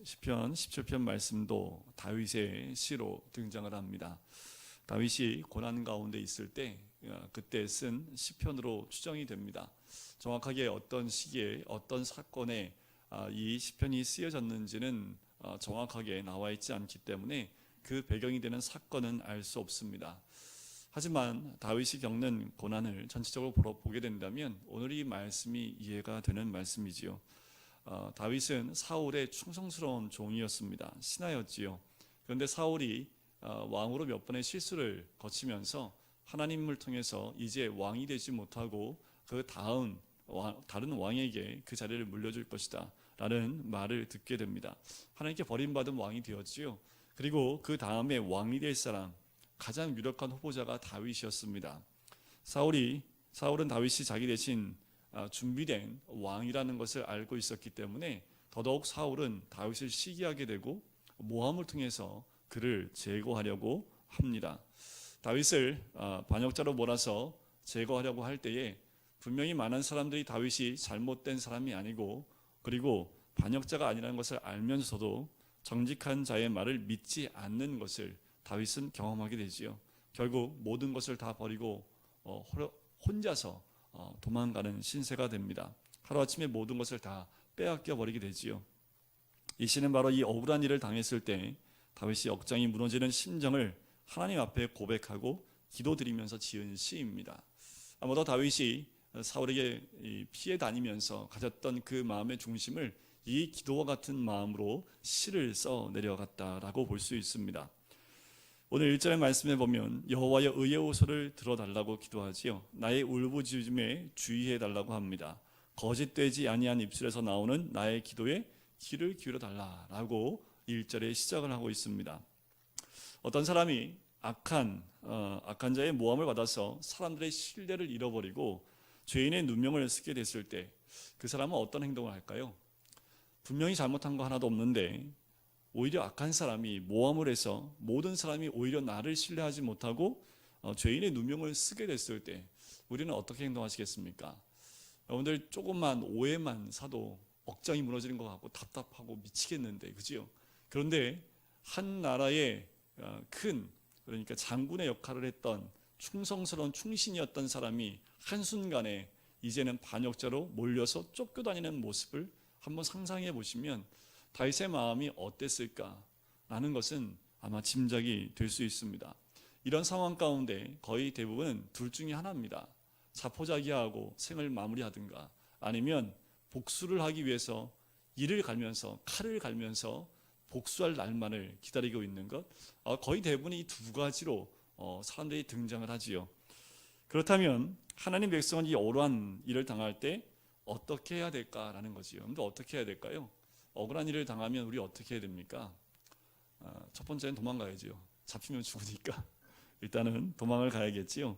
시편 17편 말씀도 다윗의 시로 등장을 합니다. 다윗이 고난 가운데 있을 때 그때 쓴 시편으로 추정이 됩니다. 정확하게 어떤 시기에 어떤 사건에 이 시편이 쓰여졌는지는 정확하게 나와 있지 않기 때문에 그 배경이 되는 사건은 알 수 없습니다. 하지만 다윗이 겪는 고난을 전체적으로 보게 된다면 오늘 이 말씀이 이해가 되는 말씀이지요. 다윗은 사울의 충성스러운 종이었습니다. 신하였지요. 그런데 사울이 왕으로 몇 번의 실수를 거치면서 하나님을 통해서 이제 왕이 되지 못하고 그 다음 다른 왕에게 그 자리를 물려줄 것이다 라는 말을 듣게 됩니다. 하나님께 버림받은 왕이 되었지요. 그리고 그 다음에 왕이 될 사람, 가장 유력한 후보자가 다윗이었습니다. 사울은 다윗이 자기 대신 준비된 왕이라는 것을 알고 있었기 때문에 더더욱 사울은 다윗을 시기하게 되고 모함을 통해서 그를 제거하려고 합니다. 다윗을 반역자로 몰아서 제거하려고 할 때에 분명히 많은 사람들이 다윗이 잘못된 사람이 아니고 그리고 반역자가 아니라는 것을 알면서도 정직한 자의 말을 믿지 않는 것을 다윗은 경험하게 되지요. 결국 모든 것을 다 버리고 혼자서 도망가는 신세가 됩니다. 하루아침에 모든 것을 다 빼앗겨 버리게 되지요. 이 시는 바로 이 억울한 일을 당했을 때 다윗이 억장이 무너지는 심정을 하나님 앞에 고백하고 기도드리면서 지은 시입니다. 아마도 다윗이 사울에게 피해 다니면서 가졌던 그 마음의 중심을 이 기도와 같은 마음으로 시를 써 내려갔다라고 볼 수 있습니다. 오늘 1절의 말씀에 보면 여호와여 의의 호소를 들어달라고 기도하지요. 나의 울부짖음에 주의해달라고 합니다. 거짓되지 아니한 입술에서 나오는 나의 기도에 귀를 기울여달라고 1절에 시작을 하고 있습니다. 어떤 사람이 악한 자의 모함을 받아서 사람들의 신뢰를 잃어버리고 죄인의 누명을 쓰게 됐을 때 그 사람은 어떤 행동을 할까요? 분명히 잘못한 거 하나도 없는데 오히려 악한 사람이 모함을 해서 모든 사람이 오히려 나를 신뢰하지 못하고 죄인의 누명을 쓰게 됐을 때 우리는 어떻게 행동하시겠습니까? 여러분들 조금만 오해만 사도 억장이 무너지는 것 같고 답답하고 미치겠는데, 그죠? 그런데 한 나라의 그러니까 장군의 역할을 했던 충성스러운 충신이었던 사람이 한순간에 이제는 반역자로 몰려서 쫓겨다니는 모습을 한번 상상해 보시면 다윗의 마음이 어땠을까라는 것은 아마 짐작이 될 수 있습니다. 이런 상황 가운데 거의 대부분은 둘 중에 하나입니다. 자포자기하고 생을 마무리하든가 아니면 복수를 하기 위해서 이를 갈면서 칼을 갈면서 복수할 날만을 기다리고 있는 것, 거의 대부분이 이 두 가지로 사람들이 등장을 하지요. 그렇다면 하나님 백성은 이 억울한 일을 당할 때 어떻게 해야 될까라는 거지요. 근데 어떻게 해야 될까요? 억울한 일을 당하면 우리 어떻게 해야 됩니까? 첫 번째는 도망가야지요. 잡히면 죽으니까 일단은 도망을 가야겠지요.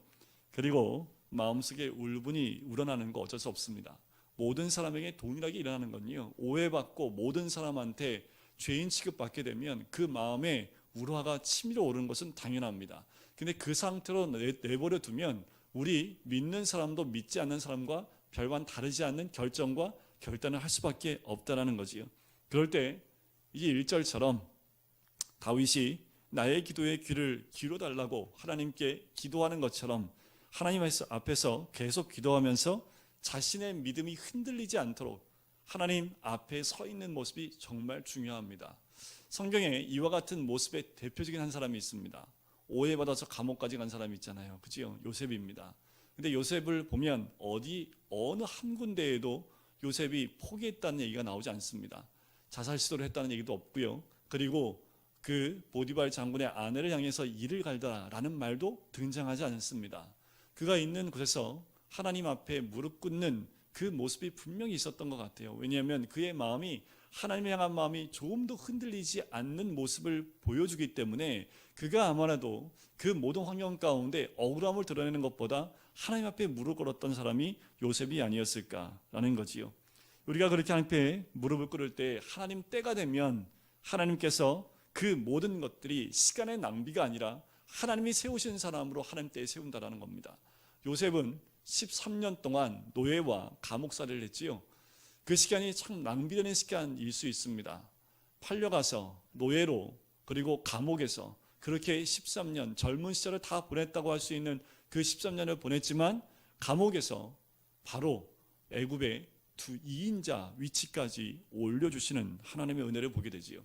그리고 마음속에 울분이 우러나는 거 어쩔 수 없습니다. 모든 사람에게 동일하게 일어나는 건요, 오해받고 모든 사람한테 죄인 취급받게 되면 그 마음에 우라가 치밀어 오르는 것은 당연합니다. 근데 그 상태로 내버려 두면 우리 믿는 사람도 믿지 않는 사람과 별반 다르지 않는 결정과 결단을 할 수밖에 없다라는 거지요. 그럴 때 이 1절처럼 다윗이 나의 기도에 귀를 기울여달라고 하나님께 기도하는 것처럼 하나님 앞에서 계속 기도하면서 자신의 믿음이 흔들리지 않도록 하나님 앞에 서 있는 모습이 정말 중요합니다. 성경에 이와 같은 모습의 대표적인 한 사람이 있습니다. 오해받아서 감옥까지 간 사람이 있잖아요. 그죠? 요셉입니다. 근데 요셉을 보면 어느 한 군데에도 요셉이 포기했다는 얘기가 나오지 않습니다. 자살 시도를 했다는 얘기도 없고요. 그리고 그 보디발 장군의 아내를 향해서 이를 갈다라는 말도 등장하지 않습니다. 그가 있는 곳에서 하나님 앞에 무릎 꿇는 그 모습이 분명히 있었던 것 같아요. 왜냐하면 그의 마음이 하나님을 향한 마음이 조금 더 흔들리지 않는 모습을 보여주기 때문에 그가 아마도 그 모든 환경 가운데 억울함을 드러내는 것보다 하나님 앞에 무릎 꿇었던 사람이 요셉이 아니었을까라는 거지요. 우리가 그렇게 하나님 앞에 무릎을 꿇을 때 하나님 때가 되면 하나님께서 그 모든 것들이 시간의 낭비가 아니라 하나님이 세우신 사람으로 하나님 때에 세운다라는 겁니다. 요셉은 13년 동안 노예와 감옥살이를 했지요. 그 시간이 참 낭비되는 시간일 수 있습니다. 팔려가서 노예로 그리고 감옥에서 그렇게 13년 젊은 시절을 다 보냈다고 할 수 있는 그 13년을 보냈지만 감옥에서 바로 애굽의 2인자 위치까지 올려주시는 하나님의 은혜를 보게 되지요.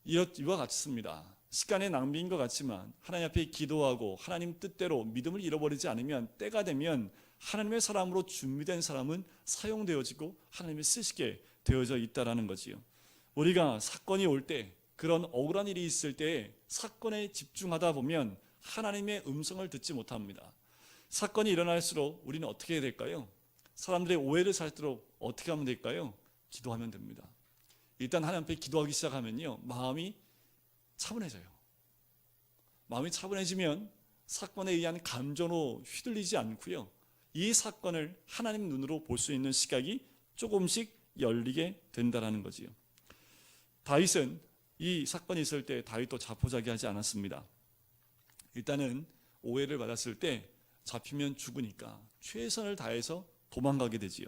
이와 같습니다. 시간의 낭비인 것 같지만 하나님 앞에 기도하고 하나님 뜻대로 믿음을 잃어버리지 않으면 때가 되면 하나님의 사람으로 준비된 사람은 사용되어지고 하나님이 쓰시게 되어져 있다라는 거지요. 우리가 사건이 올 때, 그런 억울한 일이 있을 때 사건에 집중하다 보면 하나님의 음성을 듣지 못합니다. 사건이 일어날수록 우리는 어떻게 해야 될까요? 사람들의 오해를 살도록 어떻게 하면 될까요? 기도하면 됩니다. 일단 하나님 앞에 기도하기 시작하면요, 마음이 차분해져요. 마음이 차분해지면 사건에 의한 감정으로 휘둘리지 않고요, 이 사건을 하나님 눈으로 볼 수 있는 시각이 조금씩 열리게 된다는 거지요. 다윗은 이 사건이 있을 때 다윗도 자포자기하지 않았습니다. 일단은 오해를 받았을 때 잡히면 죽으니까 최선을 다해서 도망가게 되지요.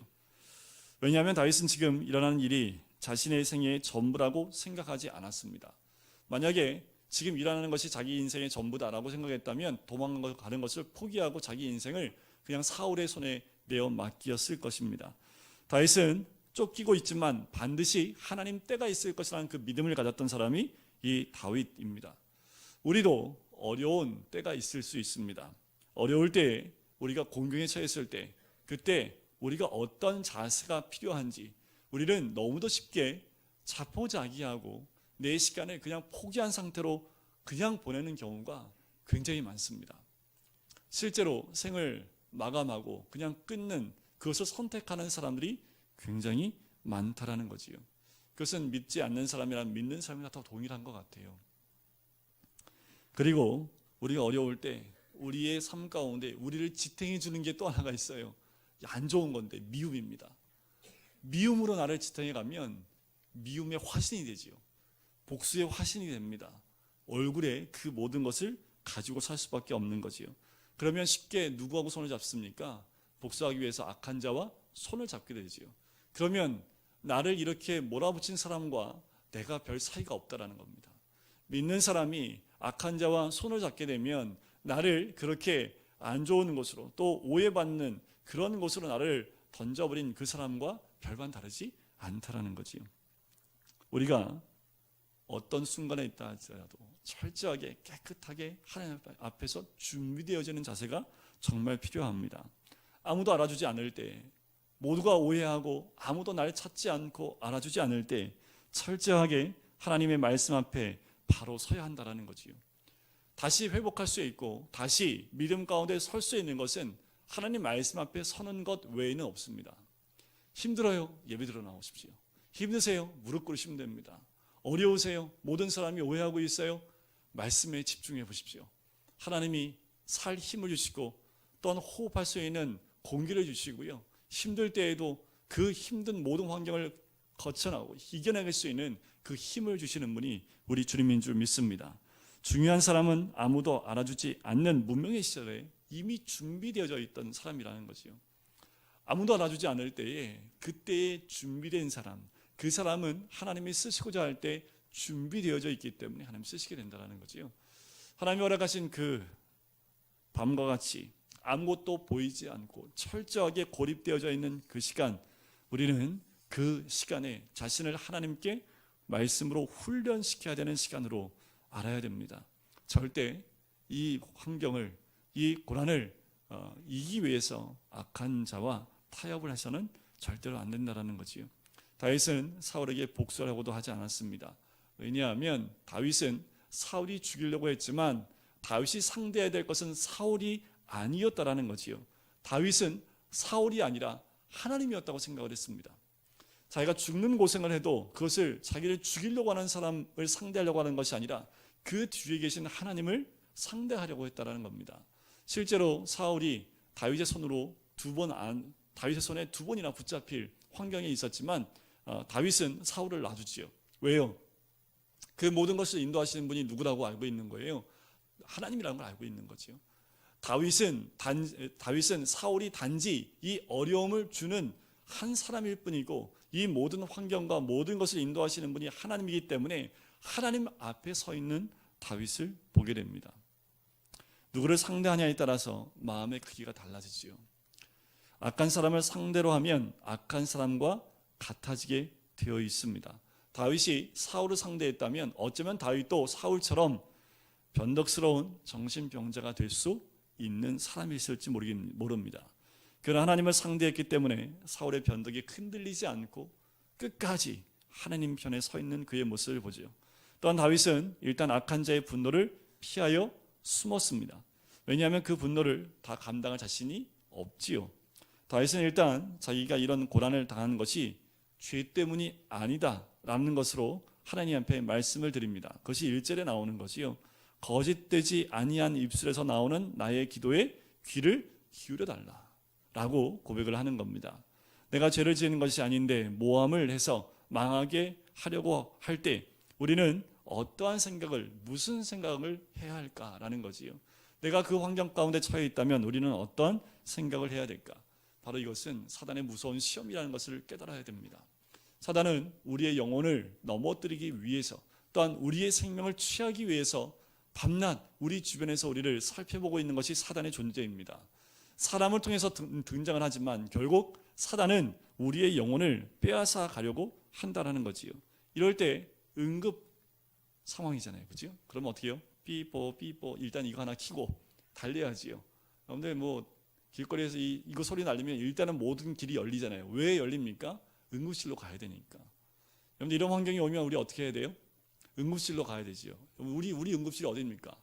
왜냐하면 다윗은 지금 일어나는 일이 자신의 생애의 전부라고 생각하지 않았습니다. 만약에 지금 일어나는 것이 자기 인생의 전부다라고 생각했다면 도망가는 것을 포기하고 자기 인생을 그냥 사울의 손에 내어 맡겼을 것입니다. 다윗은 쫓기고 있지만 반드시 하나님 때가 있을 것이라는 그 믿음을 가졌던 사람이 이 다윗입니다. 우리도 어려운 때가 있을 수 있습니다. 어려울 때 우리가 공경에 처했을 때 그때 우리가 어떤 자세가 필요한지 우리는 너무도 쉽게 자포자기하고 내 시간을 그냥 포기한 상태로 그냥 보내는 경우가 굉장히 많습니다. 실제로 생을 마감하고 그냥 끊는 그것을 선택하는 사람들이 굉장히 많다라는 거지요. 그것은 믿지 않는 사람이랑 믿는 사람이나 다 동일한 것 같아요. 그리고 우리가 어려울 때 우리의 삶 가운데 우리를 지탱해 주는 게 또 하나가 있어요. 안 좋은 건데 미움입니다. 미움으로 나를 지탱해 가면 미움의 화신이 되지요. 복수의 화신이 됩니다. 얼굴에 그 모든 것을 가지고 살 수밖에 없는 거지요. 그러면 쉽게 누구하고 손을 잡습니까? 복수하기 위해서 악한 자와 손을 잡게 되지요. 그러면 나를 이렇게 몰아붙인 사람과 내가 별 사이가 없다라는 겁니다. 믿는 사람이 악한 자와 손을 잡게 되면 나를 그렇게 안 좋은 곳으로 또 오해받는 그런 곳으로 나를 던져버린 그 사람과 별반 다르지 않다라는 거지요. 우리가 어떤 순간에 있다 할지라도 철저하게 깨끗하게 하나님 앞에서 준비되어지는 자세가 정말 필요합니다. 아무도 알아주지 않을 때, 모두가 오해하고 아무도 나를 찾지 않고 알아주지 않을 때 철저하게 하나님의 말씀 앞에 바로 서야 한다는 거지요. 다시 회복할 수 있고 다시 믿음 가운데 설 수 있는 것은 하나님 말씀 앞에 서는 것 외에는 없습니다. 힘들어요? 예배 들어 나오십시오. 힘드세요? 무릎 꿇으시면 됩니다. 어려우세요? 모든 사람이 오해하고 있어요? 말씀에 집중해 보십시오. 하나님이 살 힘을 주시고 또한 호흡할 수 있는 공기를 주시고요, 힘들 때에도 그 힘든 모든 환경을 거쳐나오고 이겨내갈 수 있는 그 힘을 주시는 분이 우리 주님인 줄 믿습니다. 중요한 사람은 아무도 알아주지 않는 문명의 시절에 이미 준비되어져 있던 사람이라는 거지요. 아무도 알아주지 않을 때에 그때에 준비된 사람, 그 사람은 하나님이 쓰시고자 할 때 준비되어져 있기 때문에 하나님 쓰시게 된다는 거지요. 하나님이 허락하신 그 밤과 같이 아무것도 보이지 않고 철저하게 고립되어져 있는 그 시간, 우리는 그 시간에 자신을 하나님께 말씀으로 훈련시켜야 되는 시간으로 알아야 됩니다. 절대 이 환경을, 이 고난을 이기기 위해서 악한 자와 타협을 해서는 절대로 안 된다는 거지요. 다윗은 사울에게 복수하려고도 하지 않았습니다. 왜냐하면 다윗은 사울이 죽이려고 했지만 다윗이 상대해야 될 것은 사울이 아니었다라는 거지요. 다윗은 사울이 아니라 하나님이었다고 생각을 했습니다. 자기가 죽는 고생을 해도 그것을 자기를 죽이려고 하는 사람을 상대하려고 하는 것이 아니라 그 뒤에 계신 하나님을 상대하려고 했다는 겁니다. 실제로 사울이 다윗의 손에 두 번이나 붙잡힐 환경에 있었지만 다윗은 사울을 놔주지요. 왜요? 그 모든 것을 인도하시는 분이 누구라고 알고 있는 거예요? 하나님이라는 걸 알고 있는 거죠. 다윗은 사울이 단지 이 어려움을 주는 한 사람일 뿐이고 이 모든 환경과 모든 것을 인도하시는 분이 하나님이기 때문에 하나님 앞에 서 있는 다윗을 보게 됩니다. 누구를 상대하냐에 따라서 마음의 크기가 달라지지요. 악한 사람을 상대로 하면 악한 사람과 같아지게 되어 있습니다. 다윗이 사울을 상대했다면 어쩌면 다윗도 사울처럼 변덕스러운 정신병자가 될 수 있는 사람이 있을지 모릅니다. 그러나 하나님을 상대했기 때문에 사울의 변덕이 흔들리지 않고 끝까지 하나님 편에 서 있는 그의 모습을 보죠. 또한 다윗은 일단 악한 자의 분노를 피하여 숨었습니다. 왜냐하면 그 분노를 다 감당할 자신이 없지요. 다윗은 일단 자기가 이런 고난을 당한 것이 죄 때문이 아니다라는 것으로 하나님 앞에 말씀을 드립니다. 그것이 1절에 나오는 거지요. 거짓되지 아니한 입술에서 나오는 나의 기도에 귀를 기울여달라 라고 고백을 하는 겁니다. 내가 죄를 지은 것이 아닌데 모함을 해서 망하게 하려고 할 때 우리는 어떠한 생각을, 무슨 생각을 해야 할까라는 거지요. 내가 그 환경 가운데 처해 있다면 우리는 어떤 생각을 해야 될까? 바로 이것은 사단의 무서운 시험이라는 것을 깨달아야 됩니다. 사단은 우리의 영혼을 넘어뜨리기 위해서, 또한 우리의 생명을 취하기 위해서 밤낮 우리 주변에서 우리를 살펴보고 있는 것이 사단의 존재입니다. 사람을 통해서 등장을 하지만 결국 사단은 우리의 영혼을 빼앗아 가려고 한다는 거지요. 이럴 때 응급 상황이잖아요, 그죠? 그러면 어떻게 해요? 삐뽀 일단 이거 하나 켜고 달려야지요. 여러분들 길거리에서 이거 소리 날리면 일단은 모든 길이 열리잖아요. 왜 열립니까? 응급실로 가야 되니까. 여러분들 이런 환경이 오면 우리 어떻게 해야 돼요? 응급실로 가야 되지요. 우리 응급실이 어디입니까?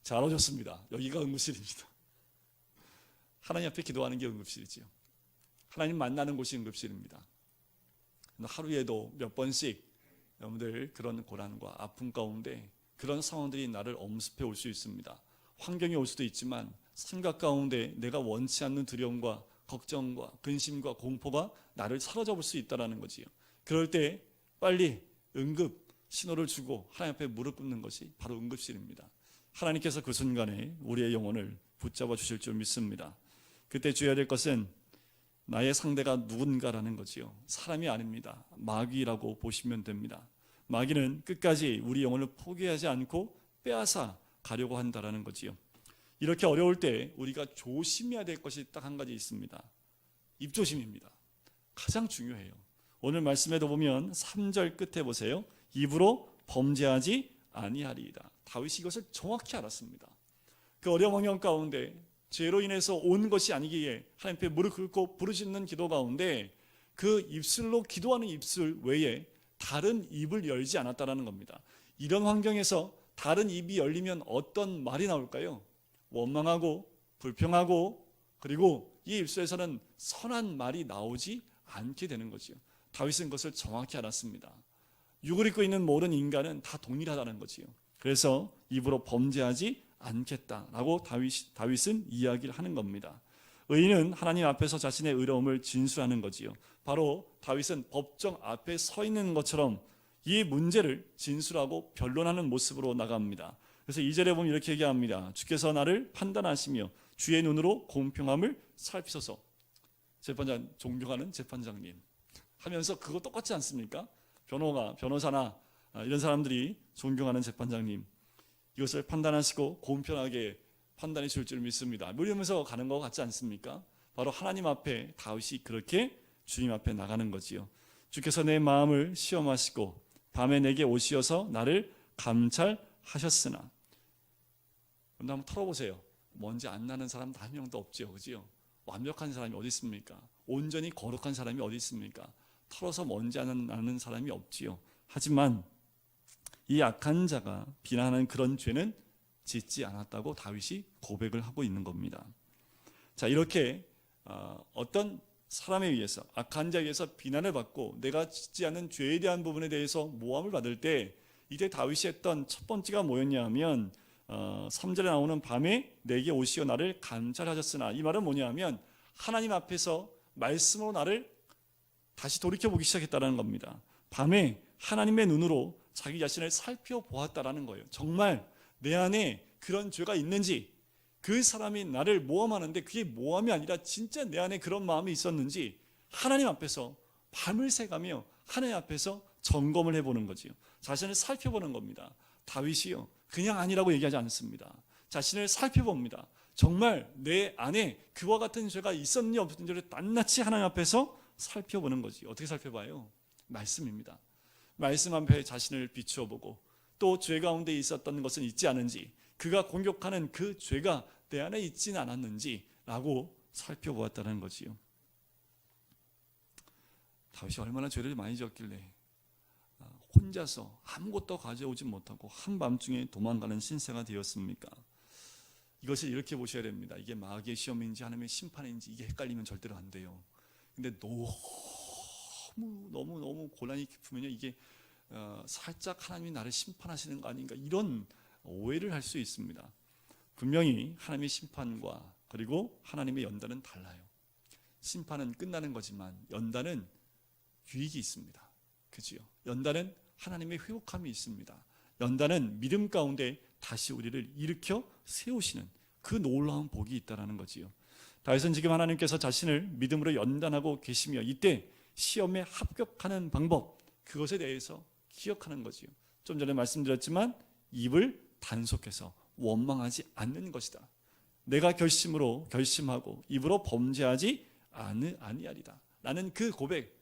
잘 오셨습니다. 여기가 응급실입니다. 하나님 앞에 기도하는 게 응급실이지요. 하나님 만나는 곳이 응급실입니다. 하루에도 몇 번씩 여러분들 그런 고난과 아픔 가운데 그런 상황들이 나를 엄습해 올 수 있습니다. 환경이 올 수도 있지만 생각 가운데 내가 원치 않는 두려움과 걱정과 근심과 공포가 나를 사로잡을 수 있다는 거지요. 그럴 때 빨리 응급 신호를 주고 하나님 앞에 무릎 꿇는 것이 바로 응급실입니다. 하나님께서 그 순간에 우리의 영혼을 붙잡아 주실 줄 믿습니다. 그때 주의해야 될 것은 나의 상대가 누군가라는 거지요. 사람이 아닙니다. 마귀라고 보시면 됩니다. 마귀는 끝까지 우리 영혼을 포기하지 않고 빼앗아 가려고 한다는 거지요. 이렇게 어려울 때 우리가 조심해야 될 것이 딱 한 가지 있습니다. 입조심입니다. 가장 중요해요. 오늘 말씀에도 보면 3절 끝에 보세요. 입으로 범죄하지 아니하리이다. 다윗이 이것을 정확히 알았습니다. 그 어려운 환경 가운데 죄로 인해서 온 것이 아니기에 하나님 앞에 무릎 꿇고 부르짖는 기도 가운데 그 입술로 기도하는 입술 외에 다른 입을 열지 않았다는 겁니다. 이런 환경에서 다른 입이 열리면 어떤 말이 나올까요? 원망하고 불평하고 그리고 이 입술에서는 선한 말이 나오지 않게 되는 거죠. 다윗은 그것을 정확히 알았습니다. 육을 입고 있는 모든 인간은 다 동일하다는 거지요. 그래서 입으로 범죄하지 않겠다라고 다윗은 이야기를 하는 겁니다. 의인은 하나님 앞에서 자신의 의로움을 진술하는 거지요. 바로 다윗은 법정 앞에 서 있는 것처럼 이 문제를 진술하고 변론하는 모습으로 나갑니다. 그래서 2절에 보면 이렇게 얘기합니다. 주께서 나를 판단하시며 주의 눈으로 공평함을 살피소서. 재판장, 존경하는 재판장님 하면서 그거 똑같지 않습니까? 변호사나 이런 사람들이 존경하는 재판장님, 이것을 판단하시고 공평하게 판단해 줄 줄 믿습니다. 이러면서 가는 것 같지 않습니까? 바로 하나님 앞에 다윗이 그렇게 주님 앞에 나가는 거지요. 주께서 내 마음을 시험하시고 밤에 내게 오시어서 나를 감찰하셨으나. 그런데 한번 털어보세요. 먼지 안 나는 사람 한 명도 없죠, 그지요? 완벽한 사람이 어디 있습니까? 온전히 거룩한 사람이 어디 있습니까? 털어서 먼지 안 나는 사람이 없지요. 하지만 이 악한 자가 비난하는 그런 죄는 짓지 않았다고 다윗이 고백을 하고 있는 겁니다. 자, 이렇게 어떤 사람에 의해서, 악한 자에 의해서 비난을 받고 내가 짓지 않은 죄에 대한 부분에 대해서 모함을 받을 때, 이때 다윗이 했던 첫 번째가 뭐였냐 하면 3절에 나오는 밤에 내게 오시어 나를 감찰하셨으나, 이 말은 뭐냐 하면 하나님 앞에서 말씀으로 나를 다시 돌이켜보기 시작했다는 겁니다. 밤에 하나님의 눈으로 자기 자신을 살펴보았다라는 거예요. 정말 내 안에 그런 죄가 있는지, 그 사람이 나를 모함하는데 그게 모함이 아니라 진짜 내 안에 그런 마음이 있었는지 하나님 앞에서 밤을 새가며 하나님 앞에서 점검을 해보는 거지요. 자신을 살펴보는 겁니다. 다윗이요, 그냥 아니라고 얘기하지 않습니다. 자신을 살펴봅니다. 정말 내 안에 그와 같은 죄가 있었는지 없었는지를 낱낱이 하나님 앞에서 살펴보는 거지. 어떻게 살펴봐요? 말씀입니다. 말씀 앞에 자신을 비추어 보고, 또 죄 가운데 있었던 것은 있지 않은지, 그가 공격하는 그 죄가 내 안에 있지는 않았는지 라고 살펴보았다는 거지요. 다윗이 얼마나 죄를 많이 지었길래 혼자서 아무것도 가져오지 못하고 한밤중에 도망가는 신세가 되었습니까? 이것을 이렇게 보셔야 됩니다. 이게 마귀의 시험인지 하나님의 심판인지 이게 헷갈리면 절대로 안 돼요. 근데 너무 고난이 깊으면요, 이게 살짝 하나님이 나를 심판하시는 거 아닌가, 이런 오해를 할 수 있습니다. 분명히 하나님의 심판과 그리고 하나님의 연단은 달라요. 심판은 끝나는 거지만 연단은 유익이 있습니다. 그지요? 연단은 하나님의 회복함이 있습니다. 연단은 믿음 가운데 다시 우리를 일으켜 세우시는 그 놀라운 복이 있다는 거지요. 다윗은 지금 하나님께서 자신을 믿음으로 연단하고 계시며, 이때 시험에 합격하는 방법, 그것에 대해서 기억하는 거지요. 좀 전에 말씀드렸지만 입을 단속해서 원망하지 않는 것이다. 내가 결심하고 입으로 범죄하지 아니하리다 라는 그 고백,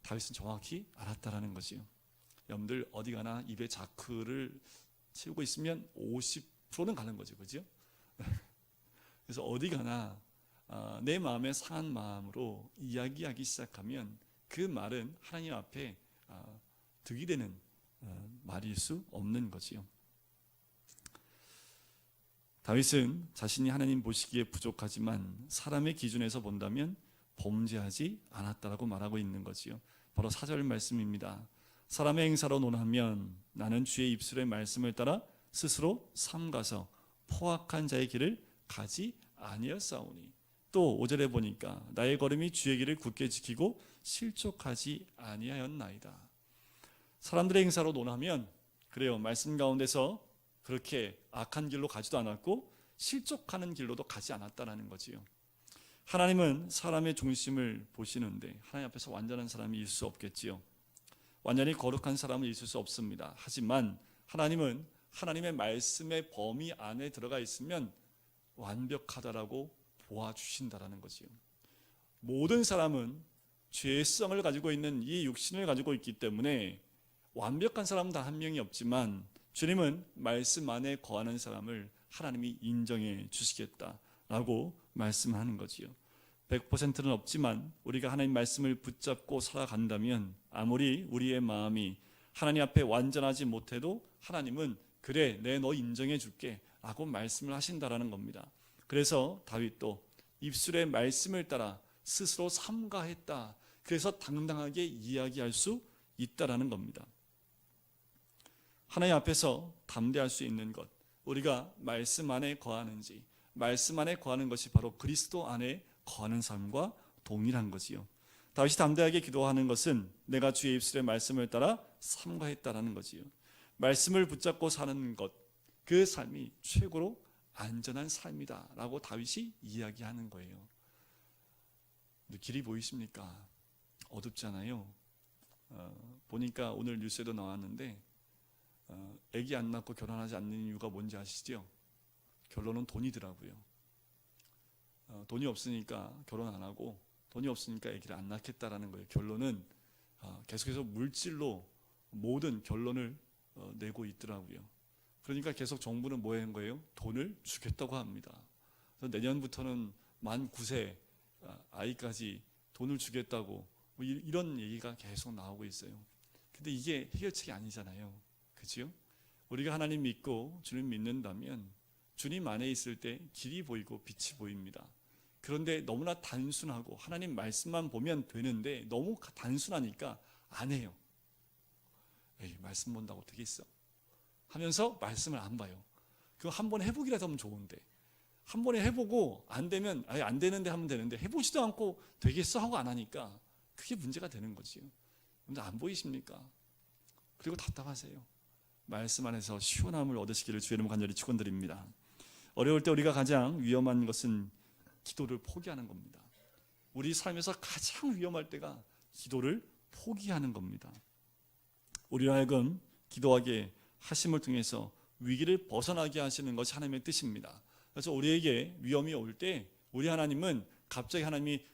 다윗은 정확히 알았다라는 거지요. 여러분들 어디 가나 입에 자크를 채우고 있으면 50%는 가는 거죠, 그죠? 그래서 어디 가나 내 마음에 상한 마음으로 이야기하기 시작하면 그 말은 하나님 앞에 득이 되는 말일 수 없는 거지요. 다윗은 자신이 하나님 보시기에 부족하지만 사람의 기준에서 본다면 범죄하지 않았다라고 말하고 있는 거지요. 바로 4절 말씀입니다. 사람의 행사로 논하면 나는 주의 입술의 말씀을 따라 스스로 삼가서 포악한 자의 길을 가지 아니었사오니, 또 5절에 보니까 나의 걸음이 주의 길을 굳게 지키고 실족하지 아니하였나이다. 사람들의 행사로 논하면 그래요, 말씀 가운데서 그렇게 악한 길로 가지도 않았고 실족하는 길로도 가지 않았다는 거지요. 하나님은 사람의 중심을 보시는데 하나님 앞에서 완전한 사람이 있을 수 없겠지요. 완전히 거룩한 사람은 있을 수 없습니다. 하지만 하나님은 하나님의 말씀의 범위 안에 들어가 있으면 완벽하다라고 보아주신다라는 거지요. 모든 사람은 죄성을 가지고 있는 이 육신을 가지고 있기 때문에 완벽한 사람은 단 한 명이 없지만, 주님은 말씀 안에 거하는 사람을 하나님이 인정해 주시겠다라고 말씀하는 거지요. 100%는 없지만 우리가 하나님 말씀을 붙잡고 살아간다면, 아무리 우리의 마음이 하나님 앞에 완전하지 못해도 하나님은 그래, 내 너 인정해 줄게 라고 말씀을 하신다라는 겁니다. 그래서 다윗도 입술의 말씀을 따라 스스로 삼가했다. 그래서 당당하게 이야기할 수 있다라는 겁니다. 하나님 앞에서 담대할 수 있는 것, 우리가 말씀 안에 거하는지, 말씀 안에 거하는 것이 바로 그리스도 안에 거하는 삶과 동일한 거지요. 다윗이 담대하게 기도하는 것은 내가 주의 입술의 말씀을 따라 삼가했다라는 거지요. 말씀을 붙잡고 사는 것, 그 삶이 최고로 안전한 삶이다 라고 다윗이 이야기하는 거예요. 길이 보이십니까? 어둡잖아요. 보니까 오늘 뉴스에도 나왔는데 아기 안 낳고 결혼하지 않는 이유가 뭔지 아시죠? 결론은 돈이더라고요. 돈이 없으니까 결혼 안 하고, 돈이 없으니까 아기를 안 낳겠다라는 거예요. 결론은 계속해서 물질로 모든 결론을 내고 있더라고요. 그러니까 계속 정부는 뭐 하는 거예요? 돈을 주겠다고 합니다. 그래서 내년부터는 만 9세 아이까지 돈을 주겠다고 뭐 이런 얘기가 계속 나오고 있어요. 근데 이게 해결책이 아니잖아요. 그렇죠? 우리가 하나님 믿고 주님 믿는다면 주님 안에 있을 때 길이 보이고 빛이 보입니다. 그런데 너무나 단순하고 하나님 말씀만 보면 되는데 너무 단순하니까 안 해요. 에이, 말씀 본다고 되겠어 하면서 말씀을 안 봐요. 그거 한번 해보기라도 하면 좋은데 한 번에 해보고 안 되면 아예 안 되는데 하면 되는데 해보지도 않고 되겠어 하고 안 하니까 그게 문제가 되는 거지요. 근데 안 보이십니까? 그리고 답답하세요. 말씀 안에서 시원함을 얻으시기를 주의 이름 간절히 축원드립니다. 어려울 때 우리가 가장 위험한 것은 기도를 포기하는 겁니다. 우리 삶에서 가장 위험할 때가 기도를 포기하는 겁니다. 우리로 하여금 기도하게 하심을 통해서 위기를 벗어나게 하시는 것이 하나님의 뜻입니다. 그래서 우리에게 위험이 올 때 우리 하나님은 갑자기 하나님이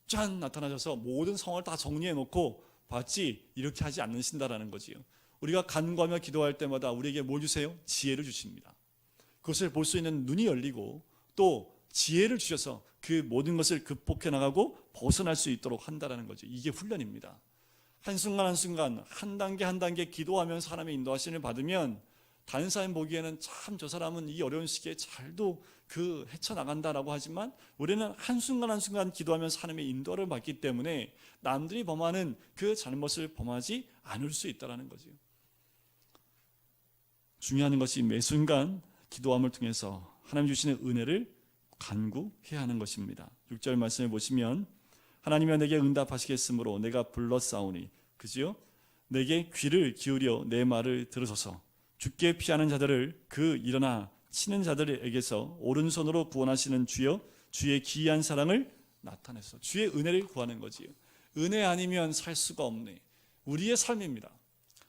짠 나타나셔서 모든 상황을 다 정리해 놓고 봤지 이렇게 하지 않으신다라는 거지요. 우리가 간구하며 기도할 때마다 우리에게 뭘 주세요? 지혜를 주십니다. 그것을 볼 수 있는 눈이 열리고 또 지혜를 주셔서 그 모든 것을 극복해 나가고 벗어날 수 있도록 한다라는 거죠. 이게 훈련입니다. 한순간 한순간 한 단계 한 단계 기도하면서 하나님의 인도하심을 받으면 다른 사람 보기에는 참 저 사람은 이 어려운 시기에 잘도 헤쳐나간다라고 하지만 우리는 한순간 한순간 기도하면서 하나님의 인도를 받기 때문에 남들이 범하는 그 잘못을 범하지 않을 수 있다는 거죠. 중요한 것이 매 순간 기도함을 통해서 하나님 주시는 은혜를 간구해야 하는 것입니다. 6절 말씀을 보시면 하나님이 내게 응답하시겠으므로 내가 불렀사오니 그지요? 내게 귀를 기울여 내 말을 들으소서. 죽게 피하는 자들을 일어나 치는 자들에게서 오른손으로 구원하시는 주여 주의 기이한 사랑을 나타내소서. 주의 은혜를 구하는 거지요. 은혜 아니면 살 수가 없네. 우리의 삶입니다.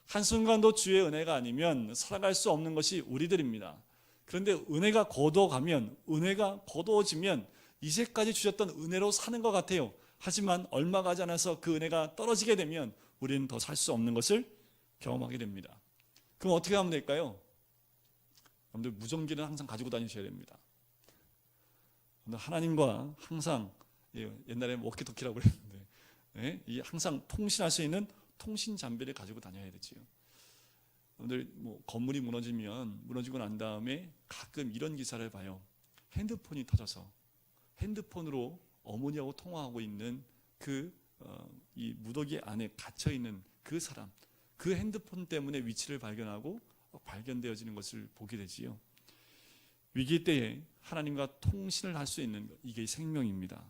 한순간도 주의 은혜가 아니면 살아갈 수 없는 것이 우리들입니다. 그런데 은혜가 거두어가면 은혜가 거두어지면 이제까지 주셨던 은혜로 사는 것 같아요. 하지만 얼마 가지 않아서 그 은혜가 떨어지게 되면 우리는 더 살 수 없는 것을 경험하게 됩니다. 그럼 어떻게 하면 될까요? 여러분들 무전기는 항상 가지고 다니셔야 됩니다. 하나님과 항상 옛날에 워키토키라고 그랬는데 항상 통신할 수 있는 통신 장비를 가지고 다녀야 되지요. 여러분들 건물이 무너지고 난 다음에 가끔 이런 기사를 봐요. 핸드폰이 터져서 핸드폰으로 어머니하고 통화하고 있는 이 무더기 안에 갇혀 있는 그 사람, 그 핸드폰 때문에 위치를 발견하고 발견되어지는 것을 보게 되지요. 위기 때에 하나님과 통신을 할 수 있는 것, 이게 생명입니다.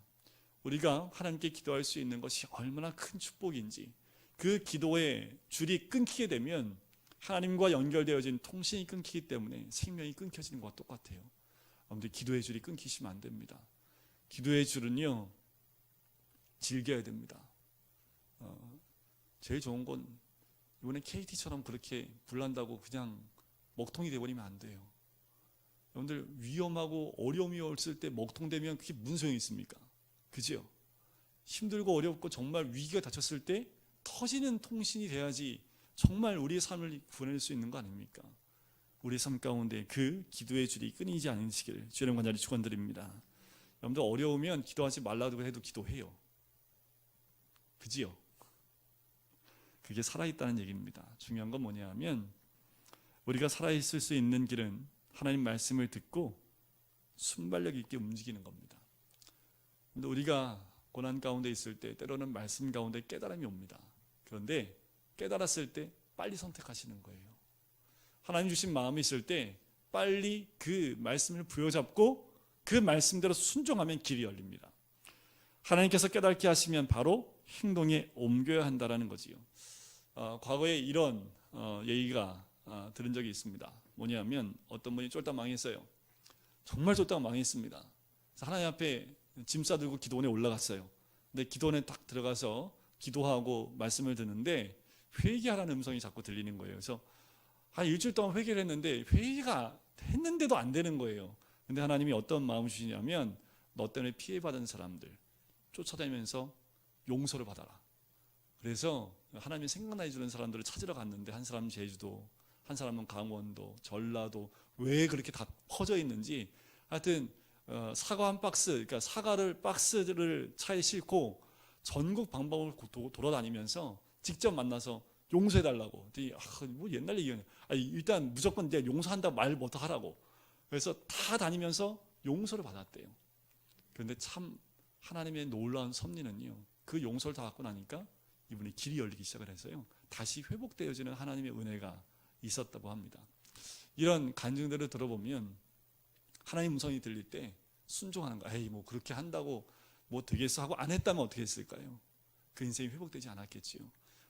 우리가 하나님께 기도할 수 있는 것이 얼마나 큰 축복인지, 그 기도의 줄이 끊기게 되면 하나님과 연결되어진 통신이 끊기기 때문에 생명이 끊겨지는 것과 똑같아요. 여러분들 기도의 줄이 끊기시면 안 됩니다. 기도의 줄은요 즐겨야 됩니다. 제일 좋은 건 이번에 KT처럼 그렇게 불난다고 그냥 먹통이 돼버리면 안 돼요. 여러분들 위험하고 어려움이 왔을 때 먹통되면 그게 무슨 소용이 있습니까? 그죠? 힘들고 어렵고 정말 위기가 닥쳤을 때 터지는 통신이 돼야지 정말 우리의 삶을 구해낼 수 있는 거 아닙니까? 우리의 삶 가운데 그 기도의 줄이 끊이지 않으시길 주의 이름 간절히 축원드립니다. 여러분들 어려우면 기도하지 말라고 해도 기도해요. 그지요? 그게 살아있다는 얘기입니다. 중요한 건 뭐냐면 우리가 살아있을 수 있는 길은 하나님 말씀을 듣고 순발력 있게 움직이는 겁니다. 근데 우리가 고난 가운데 있을 때 때로는 말씀 가운데 깨달음이 옵니다. 그런데 깨달았을 때 빨리 선택하시는 거예요. 하나님 주신 마음이 있을 때 빨리 그 말씀을 부여잡고 그 말씀대로 순종하면 길이 열립니다. 하나님께서 깨닫게 하시면 바로 행동에 옮겨야 한다는 거지요. 과거에 이런 얘기가 들은 적이 있습니다. 뭐냐면 어떤 분이 쫄딱 망했어요. 정말 쫄딱 망했습니다. 그래서 하나님 앞에 짐 싸들고 기도원에 올라갔어요. 근데 기도원에 딱 들어가서 기도하고 말씀을 듣는데 회개하라는 음성이 자꾸 들리는 거예요. 그래서 한 일주일 동안 회개를 했는데 회개가 했는데도 안 되는 거예요. 근데 하나님이 어떤 마음을 주시냐면 너 때문에 피해받은 사람들 쫓아다니면서 용서를 받아라. 그래서 하나님이 생각나게 주는 사람들을 찾으러 갔는데 한 사람은 제주도, 한 사람은 강원도, 전라도, 왜 그렇게 다 퍼져 있는지 하여튼 사과 한 박스, 그러니까 사과를 박스를 차에 싣고 전국 방방을 돌아다니면서 직접 만나서 용서해달라고. 뭐 옛날 얘기냐. 일단 무조건 내가 용서한다 말부터 하라고. 그래서 다 다니면서 용서를 받았대요. 그런데 참 하나님의 놀라운 섭리는요, 그 용서를 다 받고 나니까 이분이 길이 열리기 시작을 해서요, 다시 회복되어지는 하나님의 은혜가 있었다고 합니다. 이런 간증들을 들어보면 하나님 음성이 들릴 때 순종하는 거. 에이, 뭐 그렇게 한다고 뭐 되겠어 하고 안 했다면 어떻게 했을까요? 그 인생이 회복되지 않았겠지요.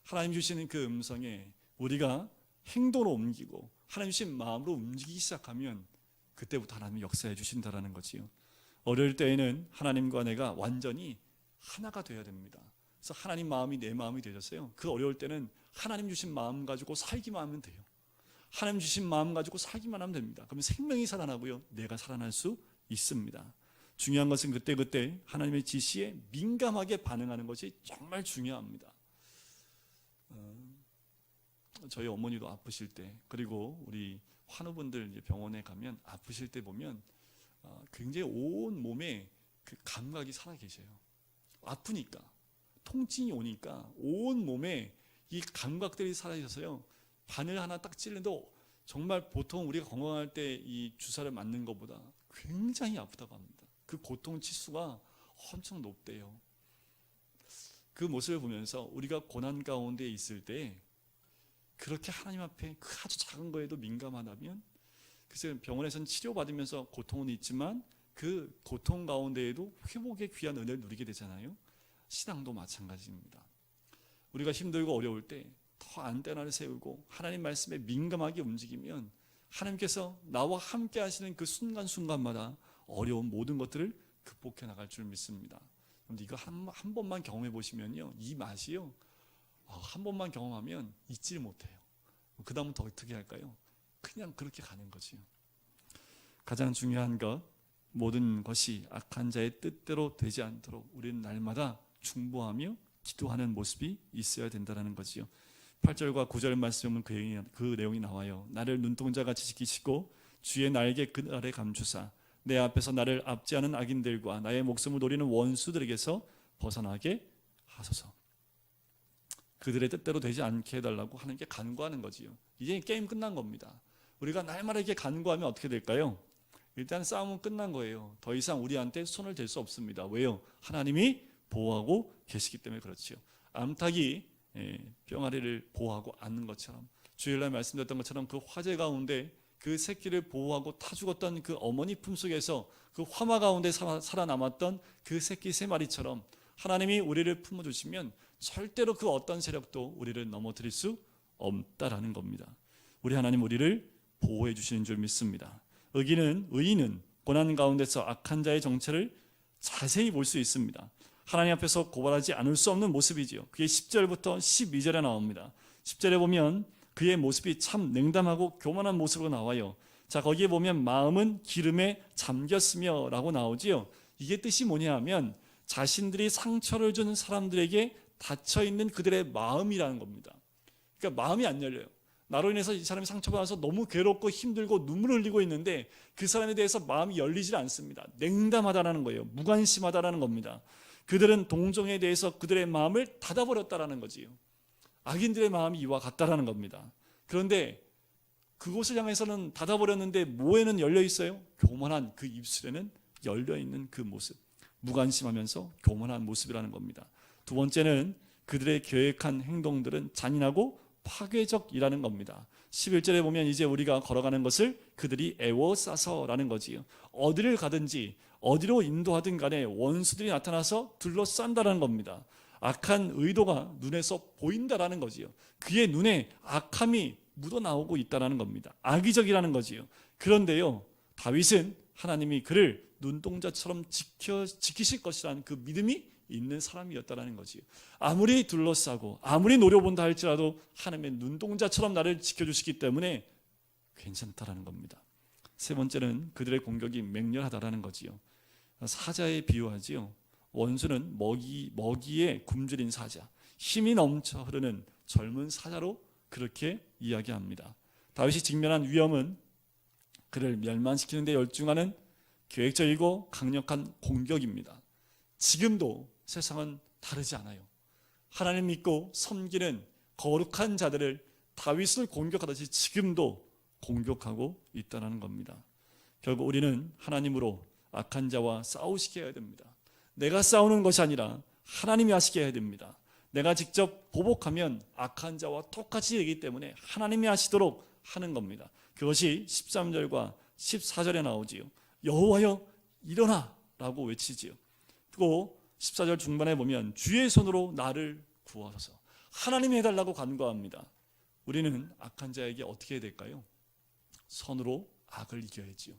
하나님 주시는 그 음성에 우리가 행동으로 옮기고 하나님 주신 마음으로 움직이기 시작하면 그때부터 하나님이 역사해 주신다라는 거지요. 어려울 때에는 하나님과 내가 완전히 하나가 되어야 됩니다. 그래서 하나님 마음이 내 마음이 되셨어요. 그 어려울 때는 하나님 주신 마음 가지고 살기만 하면 돼요. 하나님 주신 마음 가지고 살기만 하면 됩니다. 그러면 생명이 살아나고요, 내가 살아날 수 있습니다. 중요한 것은 그때그때 하나님의 지시에 민감하게 반응하는 것이 정말 중요합니다. 저희 어머니도 아프실 때, 그리고 우리 환우분들 병원에 가면 아프실 때 보면 굉장히 온 몸에 그 감각이 살아 계셔요. 아프니까, 통증이 오니까 온 몸에 이 감각들이 살아 있어서요, 바늘 하나 딱 찔러도 정말 보통 우리가 건강할 때 이 주사를 맞는 것보다 굉장히 아프다고 합니다. 그 고통 치수가 엄청 높대요. 그 모습을 보면서 우리가 고난 가운데 있을 때 그렇게 하나님 앞에 그 아주 작은 거에도 민감하다면, 글쎄 병원에서는 치료받으면서 고통은 있지만 그 고통 가운데에도 회복의 귀한 은혜를 누리게 되잖아요. 신앙도 마찬가지입니다. 우리가 힘들고 어려울 때 더 안테나를 세우고 하나님 말씀에 민감하게 움직이면 하나님께서 나와 함께 하시는 그 순간순간마다 어려운 모든 것들을 극복해 나갈 줄 믿습니다. 그런데 이거 한 번만 경험해 보시면요, 이 맛이요, 한 번만 경험하면 잊지 못해요. 그 다음부터 어떻게 할까요? 그냥 그렇게 가는 거지요. 가장 중요한 것, 모든 것이 악한 자의 뜻대로 되지 않도록 우리는 날마다 중보하며 기도하는 모습이 있어야 된다는 거지요. 8절과 9절 말씀에 보면 그 내용이 나와요. 나를 눈동자같이 지키시고 주의 날개 그 아래 감추사 내 앞에서 나를 압제하는 악인들과 나의 목숨을 노리는 원수들에게서 벗어나게 하소서. 그들의 뜻대로 되지 않게 해달라고 하나님께 간구하는 거지요. 이제 게임 끝난 겁니다. 우리가 날마다 이렇게 간구하면 어떻게 될까요? 일단 싸움은 끝난 거예요. 더 이상 우리한테 손을 댈 수 없습니다. 왜요? 하나님이 보호하고 계시기 때문에 그렇지요. 암탉이 병아리를 보호하고 안는 것처럼, 주일날 말씀드렸던 것처럼 그 화재 가운데 그 새끼를 보호하고 타 죽었던 그 어머니 품속에서 그 화마 가운데 살아남았던 그 새끼 3마리처럼 하나님이 우리를 품어주시면 절대로 그 어떤 세력도 우리를 넘어뜨릴 수 없다라는 겁니다. 우리 하나님 우리를 보호해 주시는 줄 믿습니다. 의인은 고난 가운데서 악한 자의 정체를 자세히 볼 수 있습니다. 하나님 앞에서 고발하지 않을 수 없는 모습이지요. 그게 10절부터 12절에 나옵니다. 10절에 보면 그의 모습이 참 냉담하고 교만한 모습으로 나와요. 자, 거기에 보면 마음은 기름에 잠겼으며 라고 나오지요. 이게 뜻이 뭐냐 하면 자신들이 상처를 주는 사람들에게 닫혀있는 그들의 마음이라는 겁니다. 그러니까 마음이 안 열려요. 나로 인해서 이 사람이 상처받아서 너무 괴롭고 힘들고 눈물을 흘리고 있는데 그 사람에 대해서 마음이 열리질 않습니다. 냉담하다라는 거예요. 무관심하다라는 겁니다. 그들은 동정에 대해서 그들의 마음을 닫아버렸다라는 거지요. 악인들의 마음이 이와 같다라는 겁니다. 그런데 그곳을 향해서는 닫아버렸는데 뭐에는 열려 있어요? 교만한 그 입술에는 열려 있는 그 모습, 무관심하면서 교만한 모습이라는 겁니다. 두 번째는 그들의 계획한 행동들은 잔인하고 파괴적이라는 겁니다. 11절에 보면 이제 우리가 걸어가는 것을 그들이 애워싸서라는 거지요. 어디를 가든지 어디로 인도하든 간에 원수들이 나타나서 둘러싼다라는 겁니다. 악한 의도가 눈에서 보인다라는 거지요. 그의 눈에 악함이 묻어나오고 있다라는 겁니다. 악의적이라는 거지요. 그런데요, 다윗은 하나님이 그를 눈동자처럼 지키실 것이라는 그 믿음이 있는 사람이었다라는 거지요. 아무리 둘러싸고 아무리 노려본다 할지라도 하나님의 눈동자처럼 나를 지켜주시기 때문에 괜찮다라는 겁니다. 세 번째는 그들의 공격이 맹렬하다라는 거지요. 사자에 비유하지요. 원수는 먹이에 굶주린 사자, 힘이 넘쳐 흐르는 젊은 사자로 그렇게 이야기합니다. 다윗이 직면한 위험은 그를 멸망시키는 데 열중하는 계획적이고 강력한 공격입니다. 지금도 세상은 다르지 않아요. 하나님 믿고 섬기는 거룩한 자들을 다윗을 공격하듯이 지금도 공격하고 있다는 겁니다. 결국 우리는 하나님으로 악한 자와 싸우시게 해야 됩니다. 내가 싸우는 것이 아니라 하나님이 하시게 해야 됩니다. 내가 직접 보복하면 악한 자와 똑같이 되기 때문에 하나님이 하시도록 하는 겁니다. 그것이 13절과 14절에 나오지요. 여호와여 일어나 라고 외치지요. 그리고 14절 중반에 보면 주의 손으로 나를 구하소서, 하나님이 해달라고 간구합니다. 우리는 악한 자에게 어떻게 해야 될까요? 선으로 악을 이겨야지요.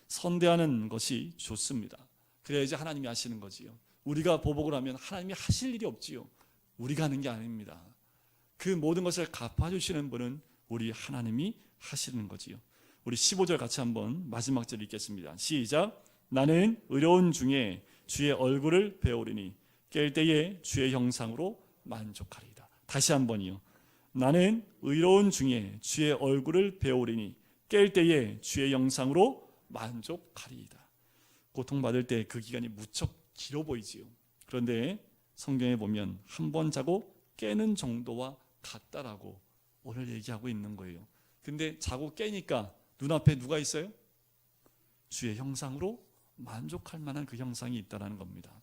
선대하는 것이 좋습니다. 그래야지 하나님이 하시는 거지요. 우리가 보복을 하면 하나님이 하실 일이 없지요. 우리가 하는 게 아닙니다. 그 모든 것을 갚아주시는 분은 우리 하나님이 하시는 거지요. 우리 15절 같이 한번 마지막 절 읽겠습니다. 시작. 나는 의로운 중에 주의 얼굴을 배우리니 깰 때에 주의 형상으로 만족하리이다. 다시 한번이요. 나는 의로운 중에 주의 얼굴을 배우리니 깰 때에 주의 형상으로 만족하리이다. 고통받을 때 그 기간이 무척 길어 보이지요. 그런데 성경에 보면 한 번 자고 깨는 정도와 같다라고 오늘 얘기하고 있는 거예요. 근데 자고 깨니까 눈앞에 누가 있어요? 주의 형상으로 만족할 만한 그 형상이 있다는 겁니다.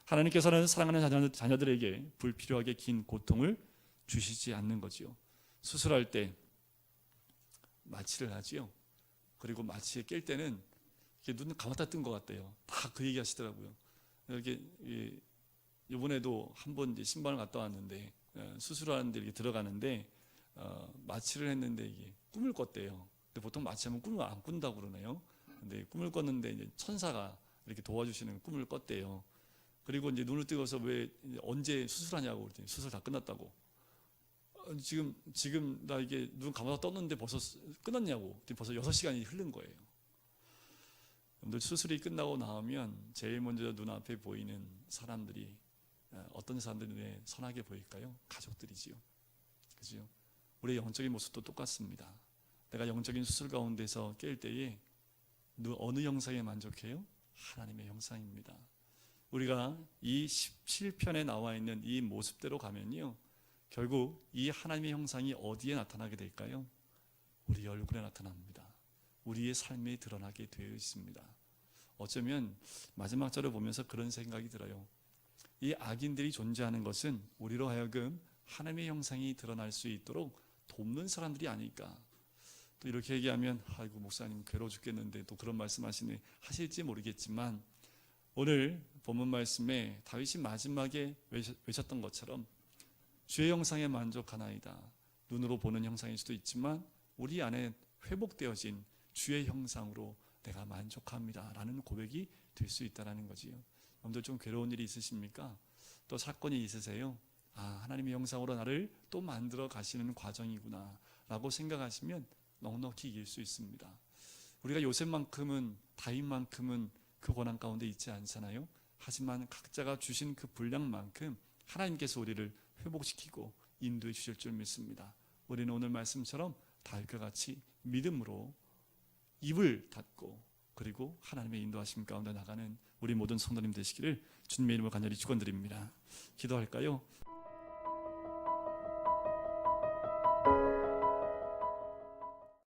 하나님께서는 사랑하는 자녀들에게 불필요하게 긴 고통을 주시지 않는 거지요. 수술할 때 마취를 하지요. 그리고 마취에 깰 때는 눈을 감았다 뜬 것 같대요. 다 그 얘기 하시더라고요. 이렇게 이번에도 한 번 신방을 갔다 왔는데 수술하는데 이렇게 들어가는데 마취를 했는데 이게 꿈을 꿨대요. 근데 보통 마취하면 꿈을 안 꾼다고 그러네요. 근데 꿈을 꿨는데 이제 천사가 이렇게 도와주시는 꿈을 꿨대요. 그리고 이제 눈을 뜨고서 왜 언제 수술하냐고 그랬더니 수술 다 끝났다고. 지금 나 이게 눈 감아서 떴는데 벌써 끝났냐고. 벌써 6시간이 흐른 거예요. 여러분들 수술이 끝나고 나오면 제일 먼저 눈앞에 보이는 사람들이 어떤 사람들이 눈에 선하게 보일까요? 가족들이지요. 그죠? 우리의 영적인 모습도 똑같습니다. 내가 영적인 수술 가운데서 깰 때에 어느 형상에 만족해요? 하나님의 형상입니다. 우리가 이 17편에 나와 있는 이 모습대로 가면요, 결국 이 하나님의 형상이 어디에 나타나게 될까요? 우리 얼굴에 나타납니다. 우리의 삶에 드러나게 되어 있습니다. 어쩌면 마지막 절을 보면서 그런 생각이 들어요. 이 악인들이 존재하는 것은 우리로 하여금 하나님의 형상이 드러날 수 있도록 돕는 사람들이 아닐까. 또 이렇게 얘기하면 아이고 목사님 괴로워 죽겠는데 또 그런 하실지 모르겠지만, 오늘 본문 말씀에 다윗이 마지막에 외쳤던 것처럼 주의 형상에 만족하나이다. 눈으로 보는 형상일 수도 있지만 우리 안에 회복되어진 주의 형상으로 내가 만족합니다 라는 고백이 될 수 있다는 거지요. 여러분들 좀 괴로운 일이 있으십니까? 또 사건이 있으세요? 하나님의 형상으로 나를 또 만들어 가시는 과정이구나 라고 생각하시면 넉넉히 이길 수 있습니다. 우리가 요셉만큼은, 다윗만큼은 그 고난 가운데 있지 않잖아요. 하지만 각자가 주신 그 분량만큼 하나님께서 우리를 회복시키고 인도해 주실 줄 믿습니다. 우리는 오늘 말씀처럼 다윗과 같이 믿음으로 입을 닫고 그리고 하나님의 인도하심 가운데 나가는 우리 모든 성도님 되시기를 주님의 이름으로 간절히 축원드립니다. 기도할까요?